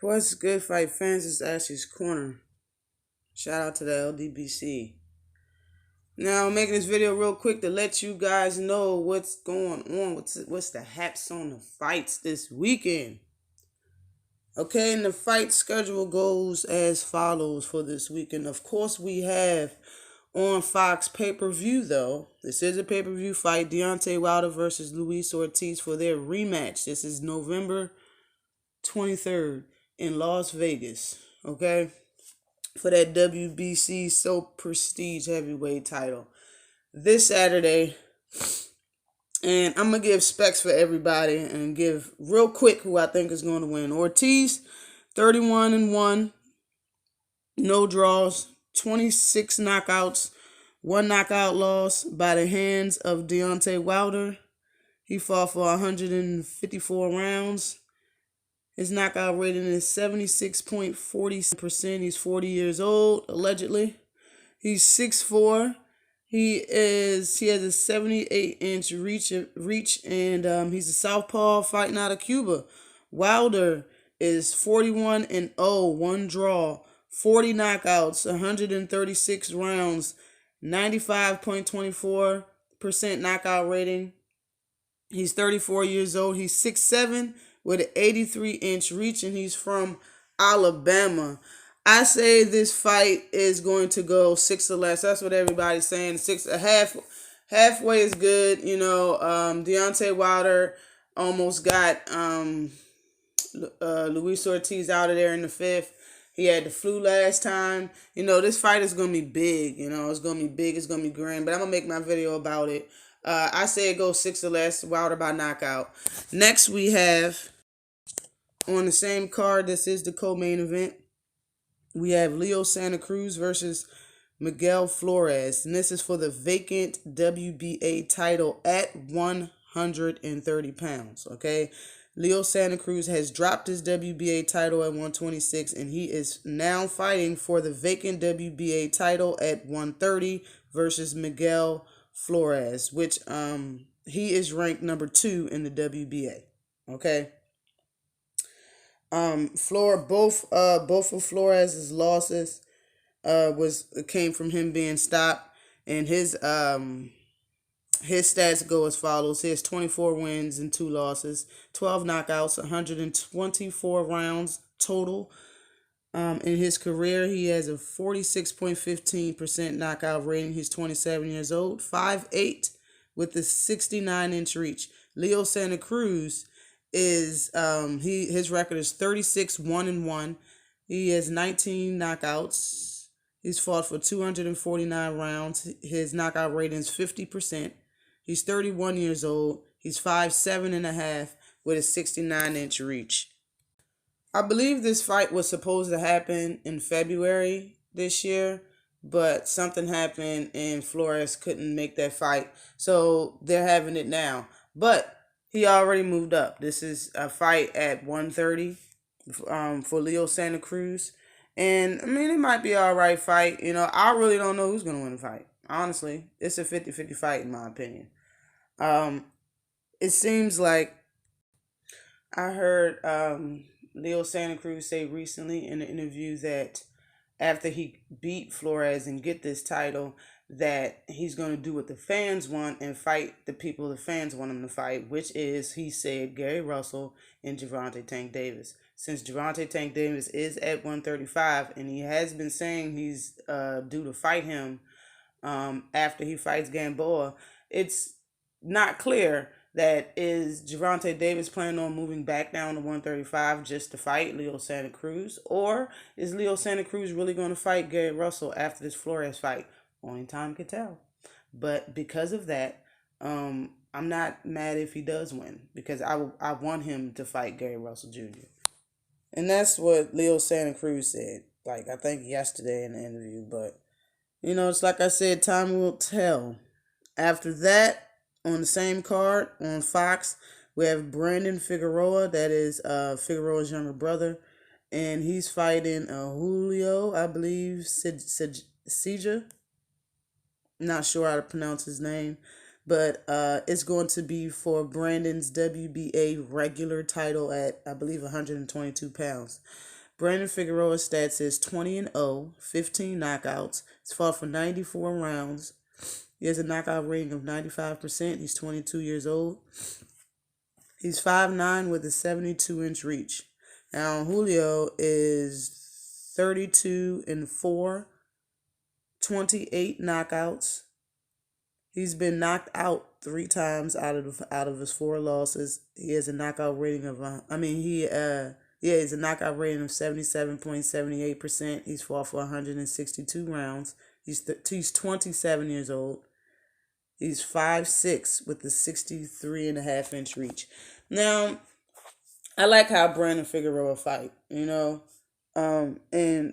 What's good, fight fans? It's Ashley's Corner. Shout out to the LDBC. Now, I'm making this video real quick to let you guys know what's going on. What's the haps on the fights this weekend? Okay, and the fight schedule goes as follows for this weekend. Of course, we have on Fox pay-per-view, though. This is a pay-per-view fight. Deontay Wilder versus Luis Ortiz for their rematch. This is November 23rd in Las Vegas, okay, for that WBC So Prestige heavyweight title this Saturday. And I'm going to give specs for everybody and give real quick who I think is going to win. Ortiz, 31-1, no draws, 26 knockouts, 1 knockout loss by the hands of Deontay Wilder. He fought for 154 rounds. His knockout rating is 76.40%. He's 40 years old, allegedly. He's 6'4". He has a 78-inch reach, and he's a southpaw fighting out of Cuba. Wilder is 41-0, 1 draw, 40 knockouts, 136 rounds, 95.24% knockout rating. He's 34 years old. He's 6'7", with an 83-inch reach, and he's from Alabama. I say this fight is going to go 6 or less. That's what everybody's saying. 6 or halfway is good. You know, Deontay Wilder almost got Luis Ortiz out of there in the 5th. He had the flu last time. You know, this fight is going to be big. You know, it's going to be big. It's going to be grand. But I'm going to make my video about it. I say it goes 6 or less, Wilder by knockout. Next, we have on the same card, this is the co-main event, we have Leo Santa Cruz versus Miguel Flores. And this is for the vacant WBA title at 130 pounds, okay? Leo Santa Cruz has dropped his WBA title at 126, and he is now fighting for the vacant WBA title at 130 versus Miguel Flores, which he is ranked number 2 in the WBA, okay? Both of Flores' losses came from him being stopped, and his stats go as follows. He has 24 wins and 2 losses, 12 knockouts, 124 rounds total. In his career, he has a 46.15% knockout rating. He's 27 years old, 5'8", with a 69-inch reach. Leo Santa Cruz is his record is 36-1-1. He has 19 knockouts. He's fought for 249 rounds. His knockout rating is 50%. He's 31 years old. He's 5'7.5" with a 69-inch reach. I believe this fight was supposed to happen in February this year, but something happened and Flores couldn't make that fight. So they're having it now. But he already moved up. This is a fight at 130 for Leo Santa Cruz. And, I mean, it might be an all right fight. You know, I really don't know who's going to win the fight. Honestly, it's a 50-50 fight in my opinion. It seems like I heard Leo Santa Cruz say recently in an interview that after he beat Flores and get this title, that he's going to do what the fans want and fight the people the fans want him to fight, which is, he said, Gary Russell and Gervonta Tank Davis. Since Gervonta Tank Davis is at 135, and he has been saying he's due to fight him after he fights Gamboa, it's not clear that is Gervonta Davis planning on moving back down to 135 just to fight Leo Santa Cruz, or is Leo Santa Cruz really going to fight Gary Russell after this Flores fight? Only time can tell. But because of that, I'm not mad if he does win, because I want him to fight Gary Russell Jr. And that's what Leo Santa Cruz said, like, I think yesterday in the interview. But, you know, it's like I said, time will tell. After that, on the same card on Fox, we have Brandon Figueroa. That is Figueroa's younger brother. And he's fighting Julio, I believe, Seja. Not sure how to pronounce his name. but it's going to be for Brandon's WBA regular title at, I believe, 122 pounds. Brandon Figueroa's stats is 20-0, 15 knockouts. He's fought for 94 rounds. He has a knockout rating of 95%. He's 22 years old. He's 5'9" with a 72-inch reach. Now, Julio is 32-4, 28 knockouts. He's been knocked out 3 times out of his 4 losses. He has a knockout rating of he's a knockout rating of 77.78%. He's fought for 162 rounds. He's 27 years old. He's 5'6" with the 63.5-inch reach. Now, I like how Brandon Figueroa fight, and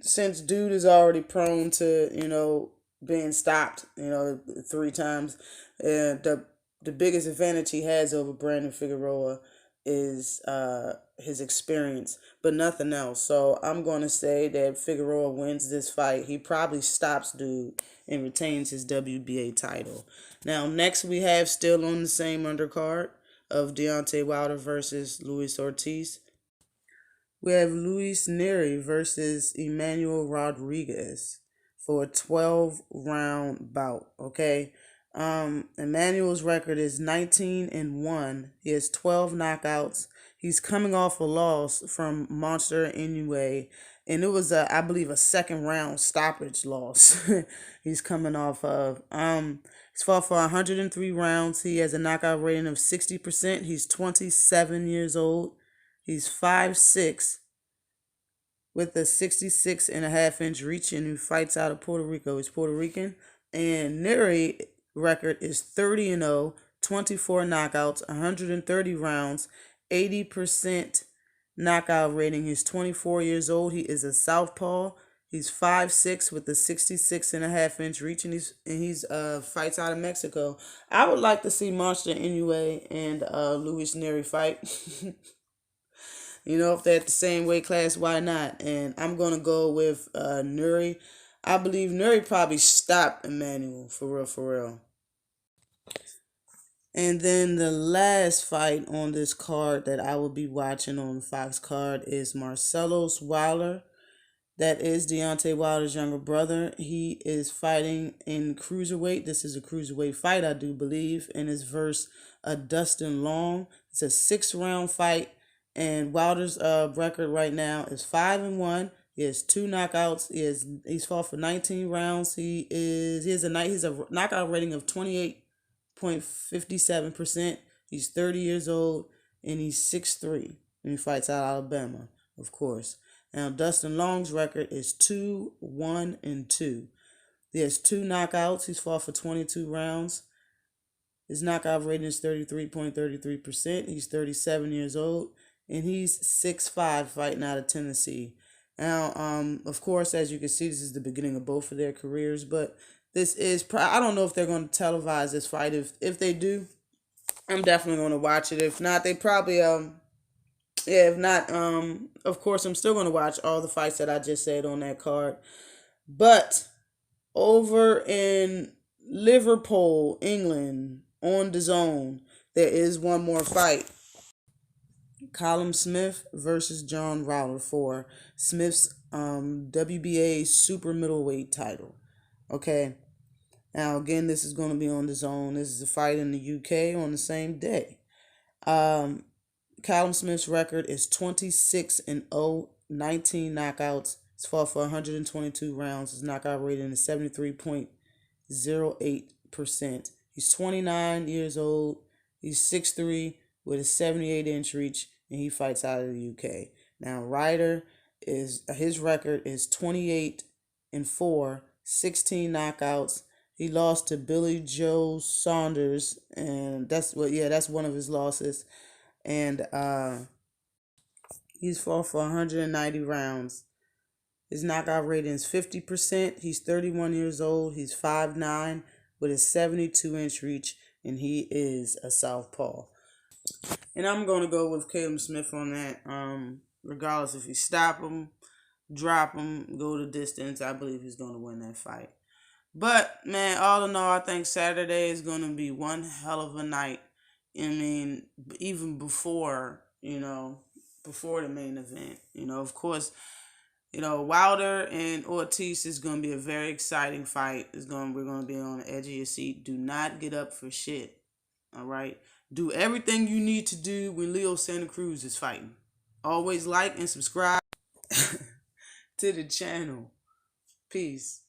since dude is already prone to, being stopped, 3 times, and the biggest advantage he has over Brandon Figueroa is his experience, but nothing else. So I'm going to say that Figueroa wins this fight. He probably stops dude and retains his WBA title. Now, next we have, still on the same undercard of Deontay Wilder versus Luis Ortiz, we have Luis Neri versus Emmanuel Rodriguez for a 12-round bout, okay? Emmanuel's record is 19-1. He has 12 knockouts. He's coming off a loss from Monster Inoue, and it was I believe, a 2nd-round stoppage loss he's coming off of. He's fought for 103 rounds. He has a knockout rating of 60%. He's 27 years old. He's 5'6", with a 66.5-inch reach, and he fights out of Puerto Rico. He's Puerto Rican. And Neri record is 30-0, 24 knockouts, 130 rounds, 80% knockout rating. He's 24 years old. He is a southpaw. He's 5'6" with a 66.5-inch reach, and he's fights out of Mexico. I would like to see Monster Inoue and Luis Neri fight. If they're at the same weight class, why not? And I'm going to go with Nuri. I believe Nuri probably stopped Emmanuel, for real, for real. And then the last fight on this card that I will be watching on the Fox card is Marcelos Wilder. That is Deontay Wilder's younger brother. He is fighting in cruiserweight. This is a cruiserweight fight, I do believe, and it's versus Dustin Long. It's a 6-round fight. And Wilder's record right now is 5-1. He has 2 knockouts. He's fought for 19 rounds. He has a knockout rating of 28.57%. He's 30 years old, and he's 6'3", and he fights out of Alabama, of course. Now, Dustin Long's record is 2-1-2. He has 2 knockouts. He's fought for 22 rounds. His knockout rating is 33.33%. He's 37 years old, and he's 6'5", fighting out of Tennessee. Now, of course, as you can see, this is the beginning of both of their careers, but this is I don't know if they're going to televise this fight. If they do, I'm definitely going to watch it. If not, they probably if not, of course, I'm still going to watch all the fights that I just said on that card. But over in Liverpool, England, on the zone, there is one more fight. Callum Smith versus John Rowler for Smith's WBA super middleweight title. Okay. Now, again, this is going to be on the zone. This is a fight in the UK on the same day. Callum Smith's record is 26-0, 19 knockouts. He's fought for 122 rounds. His knockout rating is 73.08%. He's 29 years old. He's 6'3", with a 78-inch reach, and he fights out of the UK. Now, Ryder his record is 28-4, 16 knockouts. He lost to Billy Joe Saunders, and that's one of his losses. And he's fought for 190 rounds. His knockout rating is 50%. He's 31 years old. He's 5'9", with a 72-inch reach, and he is a southpaw. And I'm going to go with Caleb Smith on that. Regardless if you stop him, drop him, go the distance, I believe he's going to win that fight. But man, all in all, I think Saturday is gonna be one hell of a night. I mean, even before the main event. Of course, Wilder and Ortiz is gonna be a very exciting fight. We're gonna be on the edge of your seat. Do not get up for shit. All right. Do everything you need to do when Leo Santa Cruz is fighting. Always like and subscribe to the channel. Peace.